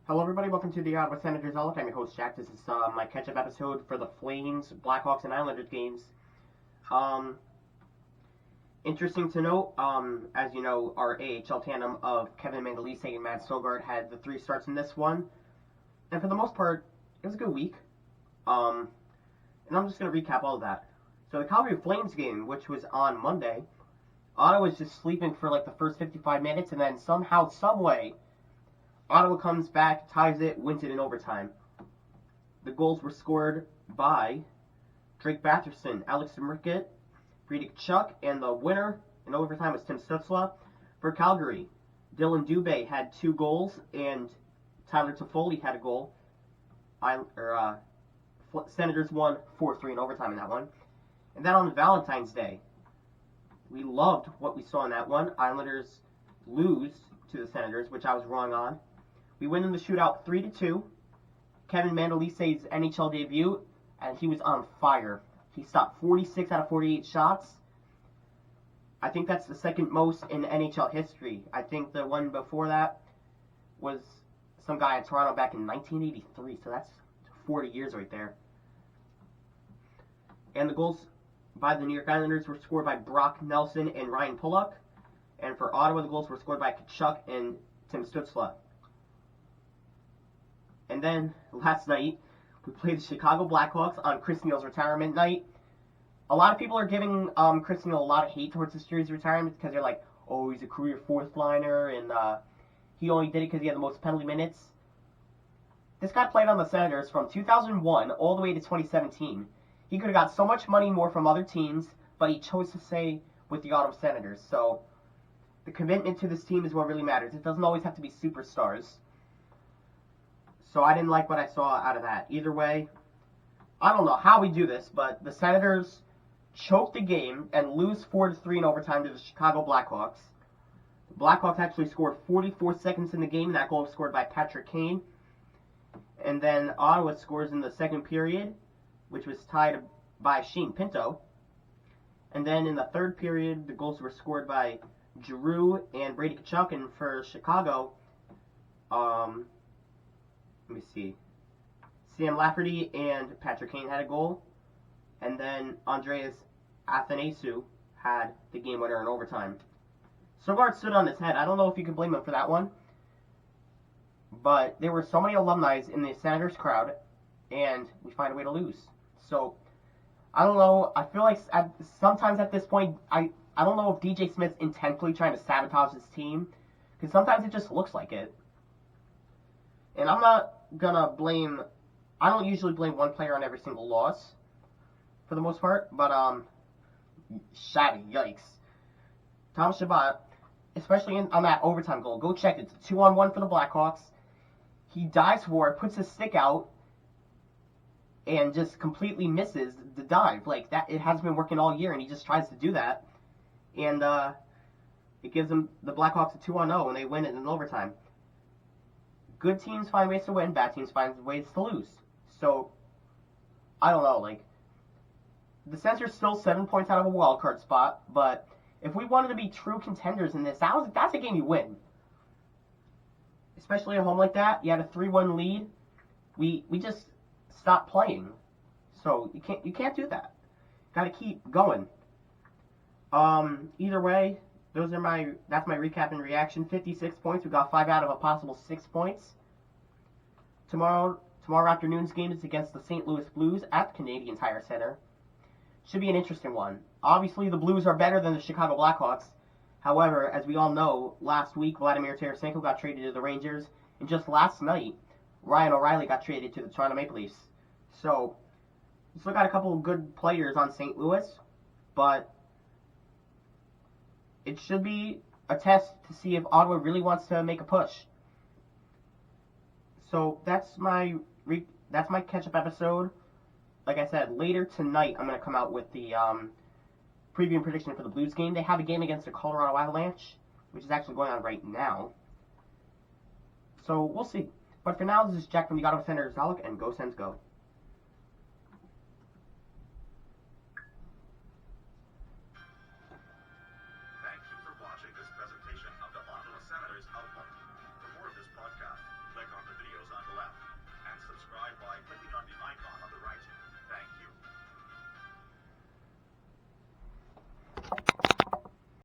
Hello, everybody. Welcome to the Ottawa Senators Outlook. I'm your host, Jack. This is my catch-up episode for the Flames, Blackhawks, and Islanders games. Um, Interesting to note, as you know, our AHL tandem of Kevin Mandolise and Matt Sogard had the 3 starts in this one. And for the most part, it was a good week. And I'm just going to recap all of that. So the Calgary Flames game, which was on Monday, Ottawa was just sleeping for like the first 55 minutes, and then somehow, someway, Ottawa comes back, ties it, wins it in overtime. The goals were scored by Drake Batherson, Alex Merkitt, Brady Ketchup, and the winner in overtime was Tim Stützle. For Calgary, Dylan Dubé had 2 goals, and Tyler Toffoli had a goal. Senators won 4-3 in overtime in that one. And then on Valentine's Day, we loved what we saw in that one. Islanders lose to the Senators, which I was wrong on. We win in the shootout 3-2. Kevin Mandolise's NHL debut, and he was on fire. He stopped 46 out of 48 shots. I think that's the second most in NHL history. I think the one before that was some guy at Toronto back in 1983, so that's 40 years right there. And the goals by the New York Islanders were scored by Brock Nelson and Ryan Pulock. And for Ottawa, the goals were scored by Ketchup and Tim Stützle. And then, last night, we played the Chicago Blackhawks on Chris Neil's retirement night. A lot of people are giving Chris Neil a lot of hate towards this year's retirement because they're like, oh, he's a career 4th liner, and he only did it because he had the most penalty minutes. This guy played on the Senators from 2001 all the way to 2017. He could have got so much money more from other teams, but he chose to stay with the Ottawa Senators. So, the commitment to this team is what really matters. It doesn't always have to be superstars. So I didn't like what I saw out of that. Either way, I don't know how we do this, but the Senators choke the game and lose 4-3 in overtime to the Chicago Blackhawks. The Blackhawks actually scored 44 seconds in the game, and that goal was scored by Patrick Kane. And then Ottawa scores in the second period, which was tied by Shane Pinto. And then in the third period, the goals were scored by Giroux and Brady Ketchup. And for Chicago, let me see. Sam Lafferty and Patrick Kane had a goal. And then Andreas Athanasiou had the game winner in overtime. Sogard stood on his head. I don't know if you can blame him for that one. But there were so many alumni in the Senators crowd, and we find a way to lose. So, I don't know. I feel like sometimes at this point, I don't know if DJ Smith's intentionally trying to sabotage his team. Because sometimes it just looks like it. And I'm not gonna blame. I don't usually blame one player on every single loss, for the most part. But shabby, yikes. Thomas Chabot, especially on that overtime goal. Go check it. It's a 2-on-1 for the Blackhawks. He dives for it, puts his stick out, and just completely misses the dive. Like that, it has been working all year, and he just tries to do that, and it gives them the Blackhawks a 2-0, and they win it in overtime. Good teams find ways to win, bad teams find ways to lose. So, I don't know, like, the Sens are still 7 points out of a wild card spot, but if we wanted to be true contenders in this, that's a game you win. Especially at home like that, you had a 3-1 lead. We just stopped playing. So, you can't do that. Gotta keep going. Either way, that's my recap and reaction. 56 points. We got 5 out of a possible 6 points. Tomorrow afternoon's game is against the St. Louis Blues at Canadian Tire Center. Should be an interesting one. Obviously, the Blues are better than the Chicago Blackhawks. However, as we all know, last week Vladimir Tarasenko got traded to the Rangers, and just last night, Ryan O'Reilly got traded to the Toronto Maple Leafs. So, we still got a couple of good players on St. Louis, but it should be a test to see if Ottawa really wants to make a push. So that's my catch-up episode. Like I said, later tonight I'm going to come out with the preview and prediction for the Blues game. They have a game against the Colorado Avalanche, which is actually going on right now. So we'll see. But for now, this is Jack from the Ottawa Senators Outlook, and go Sens go.